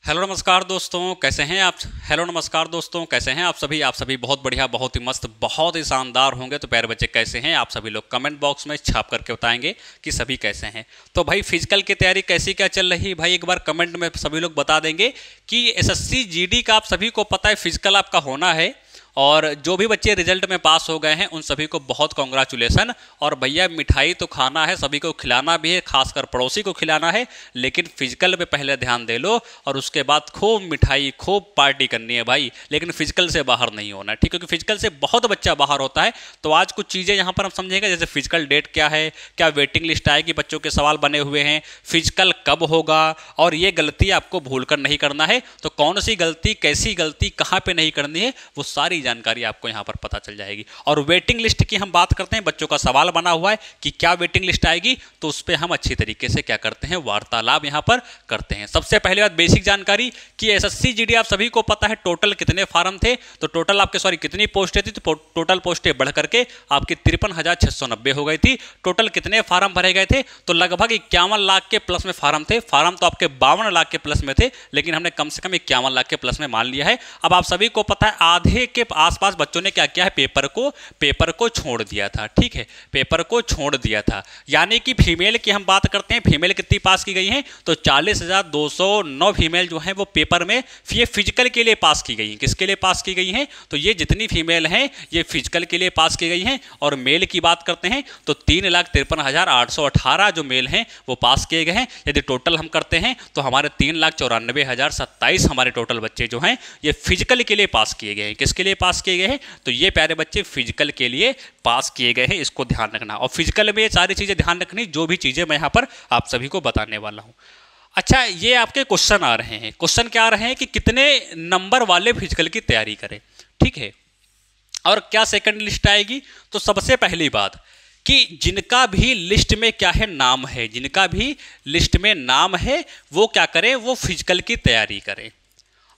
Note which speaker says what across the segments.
Speaker 1: Hello नमस्कार दोस्तों, कैसे हैं आप। हेलो नमस्कार दोस्तों, कैसे हैं आप सभी बहुत बढ़िया, बहुत ही मस्त, बहुत ही शानदार होंगे। तो प्यारे बच्चे कैसे हैं आप सभी लोग, कमेंट बॉक्स में छाप करके बताएंगे कि सभी कैसे हैं। तो भाई फिजिकल की तैयारी कैसी क्या चल रही है भाई, एक बार कमेंट में सभी लोग बता देंगे कि एसएससी जीडी का आप सभी को पता है फिजिकल आपका होना है। और जो भी बच्चे रिजल्ट में पास हो गए हैं उन सभी को बहुत कॉन्ग्रेचुलेसन। और भैया मिठाई तो खाना है, सभी को खिलाना भी है, खासकर पड़ोसी को खिलाना है, लेकिन फिजिकल पे पहले ध्यान दे लो और उसके बाद खूब मिठाई खूब पार्टी करनी है भाई, लेकिन फिजिकल से बाहर नहीं होना, ठीक है, क्योंकि फिजिकल से बहुत बच्चा बाहर होता है। तो आज कुछ चीज़ें यहाँ पर हम समझेंगे, जैसे फिजिकल डेट क्या है, क्या वेटिंग लिस्ट आएगी, बच्चों के सवाल बने हुए हैं, फिजिकल कब होगा, और ये गलती आपको भूलकर नहीं करना है। तो कौन सी गलती, कैसी गलती, कहाँ पे नहीं करनी है, वो सारी जानकारी आपको यहां पर पता चल जाएगी। और वेटिंग लिस्ट की हम बात करते हैं, बच्चों का सवाल बना हुआ है कि क्या वेटिंग लिस्ट आएगी, तो उस पर हम अच्छी तरीके से क्या करते हैं, वार्तालाप यहां पर करते हैं। सबसे पहले बात बेसिक जानकारी कि एसएससी जीडी आप सभी को पता है टोटल कितने फार्म थे, तो टोटल आपके कितनी पोस्टें थी, तो टोटल पोस्टें बढ़ करके आपकी 53,690 हो गई थी। टोटल कितने फार्म भरे गए थे, तो लगभग 51 लाख के प्लस में फार्म थे। फार्म तो आपके 52 लाख के प्लस में थे, लेकिन हमने कम से कम 51 लाख के प्लस में मान लिया है। अब आप सभी को पता है आधे के आसपास बच्चों ने क्या किया है, पेपर को छोड़ दिया था, ठीक है, पेपर को छोड़ दिया था। यानी कि फीमेल की हम बात करते हैं, फीमेल कितनी पास की गई हैं, तो 40,209 फीमेल जो हैं वो पेपर में ये फिजिकल के लिए पास की गई हैं। किसके लिए पास की गई हैं, तो ये जितनी फीमेल हैं ये फिजिकल के लिए पास की गई हैं। और मेल की बात करते हैं तो 3,53,818 जो मेल हैं वो पास किए गए हैं। यदि टोटल हम करते हैं तो हमारे 3,94,027 हमारे टोटल बच्चे जो हैं ये फिजिकल के लिए पास किए गए हैं। किसके लिए पास किए गए हैं, तो ये प्यारे बच्चे फिजिकल के लिए पास किए गए हैं, इसको ध्यान रखना। और फिजिकल में ये सारी चीजें ध्यान रखनी, जो भी चीजें मैं यहां पर आप सभी को बताने वाला हूं। अच्छा, ये आपके क्वेश्चन आ रहे हैं, क्वेश्चन क्या आ रहे हैं कि कितने नंबर वाले फिजिकल की तैयारी करें, ठीक है, और क्या सेकंड लिस्ट आएगी। तो सबसे पहली बात कि जिनका भी लिस्ट में क्या है, नाम है, जिनका भी लिस्ट में नाम है वो क्या करें, वो फिजिकल की तैयारी करें।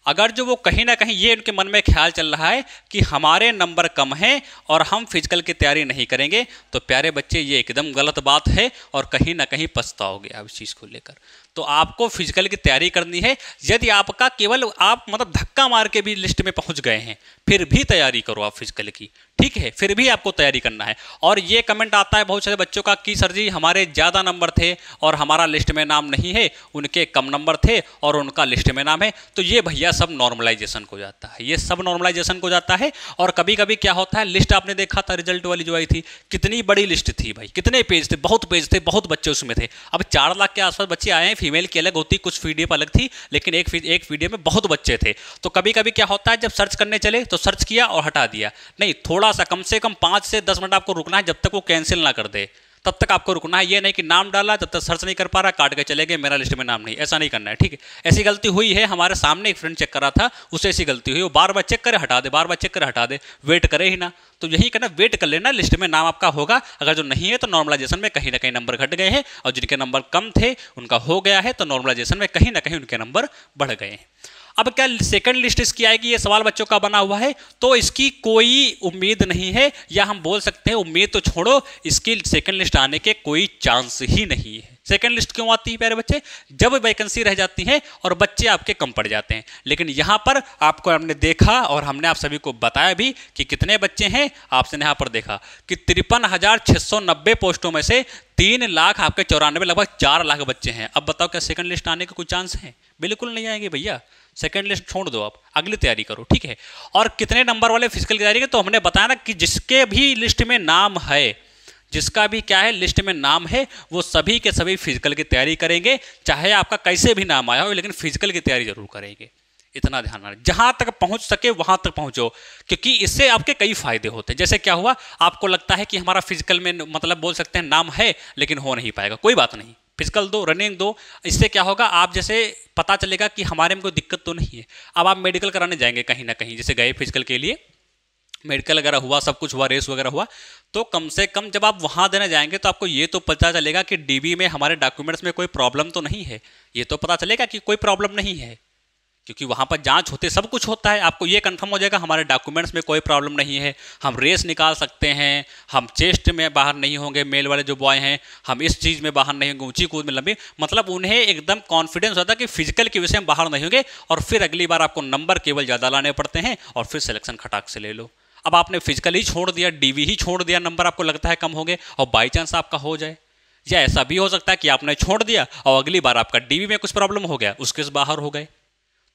Speaker 1: अगर जो वो कहीं ना कहीं ये उनके मन में ख्याल चल रहा है कि हमारे नंबर कम हैं और हम फिजिकल की तैयारी नहीं करेंगे, तो प्यारे बच्चे ये एकदम गलत बात है और कहीं ना कहीं पछताओगे आप इस चीज़ को लेकर। तो आपको फिजिकल की तैयारी करनी है। यदि आपका केवल आप धक्का मार के भी लिस्ट में पहुंच गए हैं, फिर भी तैयारी करो आप फिजिकल की, ठीक है, फिर भी आपको तैयारी करना है। और ये कमेंट आता है बहुत सारे बच्चों का कि सर जी हमारे ज़्यादा नंबर थे और हमारा लिस्ट में नाम नहीं है, उनके कम नंबर थे और उनका लिस्ट में नाम है। तो ये भैया सब नॉर्मलाइजेशन को जाता है, ये सब नॉर्मलाइजेशन को जाता है। और कभी कभी क्या होता है, लिस्ट आपने देखा था रिजल्ट वाली जो आई थी, कितनी बड़ी लिस्ट थी भाई, कितने पेज थे, पेज थे, बहुत बच्चे उसमें थे। अब 4 लाख के आसपास बच्चे आए हैं, फीमेल की अलग होती, कुछ पीडीएफ अलग थी, लेकिन एक पीडीएफ में बहुत बच्चे थे। तो कभी कभी क्या होता है, जब सर्च करने चले तो सर्च किया और हटा दिया, नहीं, थोड़ा सा कम से कम 5 से 10 मिनट आपको रुकना है, जब तक वो कैंसिल ना कर दे तब तक आपको रुकना है। ये नहीं कि नाम डाला तब तक सर्च नहीं कर पा रहा, काट के चले गए, मेरा लिस्ट में नाम नहीं, ऐसा नहीं करना है, ठीक है। ऐसी गलती हुई है, हमारे सामने एक फ्रेंड चेक करा था, उसे ऐसी गलती हुई, वो बार बार चेक करे हटा दे, बार बार चेक करे हटा दे, वेट करे ही ना। तो यही करना, वेट कर लेना, लिस्ट में नाम आपका होगा। अगर जो नहीं है तो नॉर्मलाइजेशन में कहीं ना कहीं नंबर घट गए हैं, और जिनके नंबर कम थे उनका हो गया है, तो नॉर्मलाइजेशन में कहीं ना कहीं उनके नंबर बढ़ गए हैं। अब क्या सेकंड लिस्ट इसकी आएगी, ये सवाल बच्चों का बना हुआ है, तो इसकी कोई उम्मीद नहीं है, या हम बोल सकते हैं उम्मीद तो छोड़ो, इसकी सेकंड लिस्ट आने के कोई चांस ही नहीं है। सेकंड लिस्ट क्यों आती है प्यारे बच्चे, जब वैकेंसी रह जाती है और बच्चे आपके कम पड़ जाते हैं। लेकिन यहां पर आपको हमने देखा और हमने आप सभी को बताया भी कि कितने बच्चे हैं, आपने यहां पर देखा कि 53,690 पोस्टों में से 3 लाख आपके 94, लगभग 4 लाख बच्चे हैं। अब बताओ क्या सेकंड लिस्ट आने का कोई चांस है, बिल्कुल नहीं आएंगे भैया। सेकंड लिस्ट छोड़ दो, आप अगली तैयारी करो, ठीक है। और कितने नंबर वाले फिजिकल की तैयारी के, तो हमने बताया ना कि जिसके भी लिस्ट में नाम है, जिसका भी क्या है लिस्ट में नाम है, वो सभी के सभी फिजिकल की तैयारी करेंगे, चाहे आपका कैसे भी नाम आया हो, लेकिन फिजिकल की तैयारी जरूर करेंगे। इतना ध्यान रखना, जहां तक पहुंच सके वहां तक पहुंचो, क्योंकि इससे आपके कई फायदे होते हैं। जैसे क्या हुआ, आपको लगता है कि हमारा फिजिकल में बोल सकते हैं नाम है लेकिन हो नहीं पाएगा, कोई बात नहीं, फिजिकल दो, रनिंग दो। इससे क्या होगा, आप जैसे पता चलेगा कि हमारे में कोई दिक्कत तो नहीं है। अब आप मेडिकल कराने जाएंगे कहीं ना कहीं, जैसे गए फिजिकल के लिए, मेडिकल वगैरह हुआ, सब कुछ हुआ, रेस वगैरह हुआ, तो कम से कम जब आप वहां देने जाएंगे तो आपको ये तो पता चलेगा कि डीबी में हमारे डॉक्यूमेंट्स में कोई प्रॉब्लम तो नहीं है, ये तो पता चलेगा कि कोई प्रॉब्लम नहीं है, क्योंकि वहाँ पर जांच होते सब कुछ होता है, आपको ये कंफर्म हो जाएगा हमारे डॉक्यूमेंट्स में कोई प्रॉब्लम नहीं है, हम रेस निकाल सकते हैं, हम चेस्ट में बाहर नहीं होंगे, मेल वाले जो बॉय हैं, हम इस चीज़ में बाहर नहीं होंगे, ऊंची कूद में लंबी, मतलब उन्हें एकदम कॉन्फिडेंस होता है कि फिजिकल के विषय में बाहर नहीं होंगे, और फिर अगली बार आपको नंबर केवल ज़्यादा लाने पड़ते हैं और फिर सिलेक्शन खटाक से ले लो। अब आपने फिजिकल ही छोड़ दिया, डीवी ही छोड़ दिया, नंबर आपको लगता है कम हो गए और बाई चांस आपका हो जाए, या ऐसा भी हो सकता है कि आपने छोड़ दिया और अगली बार आपका डीवी में कुछ प्रॉब्लम हो गया, उसके से बाहर हो गए।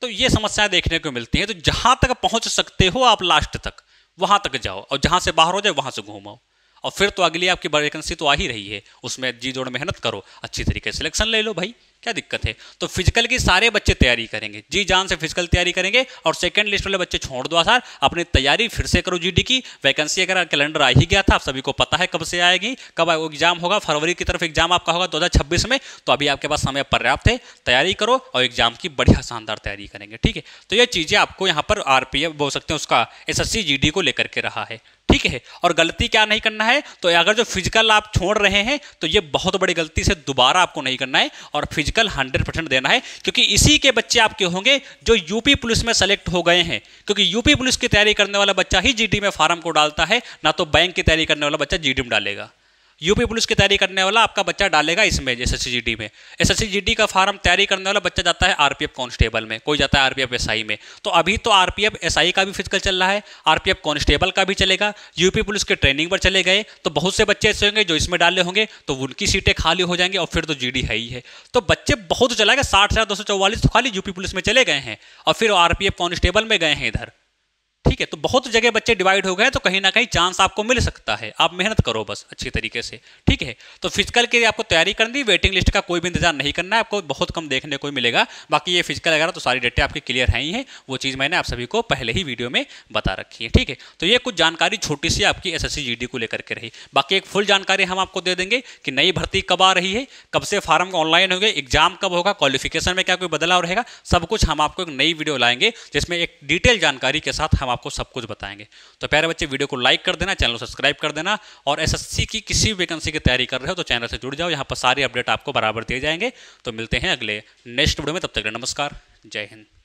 Speaker 1: तो ये समस्याएं देखने को मिलती हैं। तो जहां तक पहुंच सकते हो आप लास्ट तक वहां तक जाओ, और जहां से बाहर हो जाए वहां से घूमो, और फिर तो अगली आपकी वैकेंसी तो आ ही रही है, उसमें जी जोड़ मेहनत करो, अच्छी तरीके से सिलेक्शन ले लो भाई, क्या दिक्कत है। तो फिजिकल की सारे बच्चे तैयारी करेंगे, जी जान से फिजिकल तैयारी करेंगे, और सेकंड लिस्ट वाले बच्चे छोड़ दो सर, अपनी तैयारी फिर से करो जीडी की। वैकेंसी अगर कैलेंडर आ ही गया था, आप सभी को पता है कब से आएगी, कब एग्जाम होगा, फरवरी की तरफ एग्जाम आपका होगा 2026 में, तो अभी आपके पास समय पर्याप्त है, तैयारी करो और एग्जाम की बढ़िया शानदार तैयारी करेंगे, ठीक है। तो ये चीज़ें आपको यहाँ पर आरपीएफ बोल सकते हैं, उसका एसएससी जीडी को लेकर के रहा है, ठीक है। और गलती क्या नहीं करना है, तो अगर जो फिजिकल आप छोड़ रहे हैं तो ये बहुत बड़ी गलती से दोबारा आपको नहीं करना है, और फिजिकल 100% देना है, क्योंकि इसी के बच्चे आपके होंगे जो यूपी पुलिस में सेलेक्ट हो गए हैं, क्योंकि यूपी पुलिस की तैयारी करने वाला बच्चा ही जीडी में फार्म को डालता है, ना तो बैंक की तैयारी करने वाला बच्चा जीडी में डालेगा। यूपी पुलिस की तैयारी करने वाला आपका बच्चा डालेगा इसमें एसएससी जीडी में, एसएससी जीडी का फार्म तैयारी करने वाला बच्चा जाता है आरपीएफ कांस्टेबल में, कोई जाता है आरपीएफ एसआई में। तो अभी तो आरपीएफ एसआई का भी फिजिकल चल रहा है, आरपीएफ कांस्टेबल का भी चलेगा, यूपी पुलिस के ट्रेनिंग पर चले गए, तो बहुत से बच्चे ऐसे होंगे जो इसमें डाले होंगे, तो उनकी सीटें खाली हो जाएंगी और फिर तो जीडी है ही है। तो बच्चे बहुत चला गए, 60,244 तो खाली यूपी पुलिस में चले गए हैं, और फिर आरपीएफ कांस्टेबल में गए हैं इधर, ठीक है। तो बहुत जगह बच्चे डिवाइड हो गए, तो कहीं ना कहीं चांस आपको मिल सकता है, आप मेहनत करो बस अच्छी तरीके से, ठीक है। तो फिजिकल की आपको तैयारी करनी, वेटिंग लिस्ट का कोई भी इंतजार नहीं करना है, आपको बहुत कम देखने को मिलेगा। बाकी ये फिजिकल वगैरह तो सारी डेटे आपकी क्लियर है ही है, वो चीज़ मैंने आप सभी को पहले ही वीडियो में बता रखी है, ठीक है। तो ये कुछ जानकारी छोटी सी आपकी एसएससी जीडी को लेकर के रही, बाकी एक फुल जानकारी हम आपको दे देंगे कि नई भर्ती कब आ रही है, कब से फार्म ऑनलाइन होंगे, एग्जाम कब होगा, क्वालिफिकेशन में क्या कोई बदलाव रहेगा, सब कुछ हम आपको एक नई वीडियो लाएंगे जिसमें एक डिटेल जानकारी के साथ हम आपको सब कुछ बताएंगे। तो प्यारे बच्चे वीडियो को लाइक कर देना, चैनल को सब्सक्राइब कर देना, और एसएससी की किसी भी वैकेंसी की तैयारी कर रहे हो तो चैनल से जुड़ जाओ, यहाँ पर सारे अपडेट आपको बराबर दिए जाएंगे। तो मिलते हैं अगले नेक्स्ट वीडियो में, तब तक नमस्कार, जय हिंद।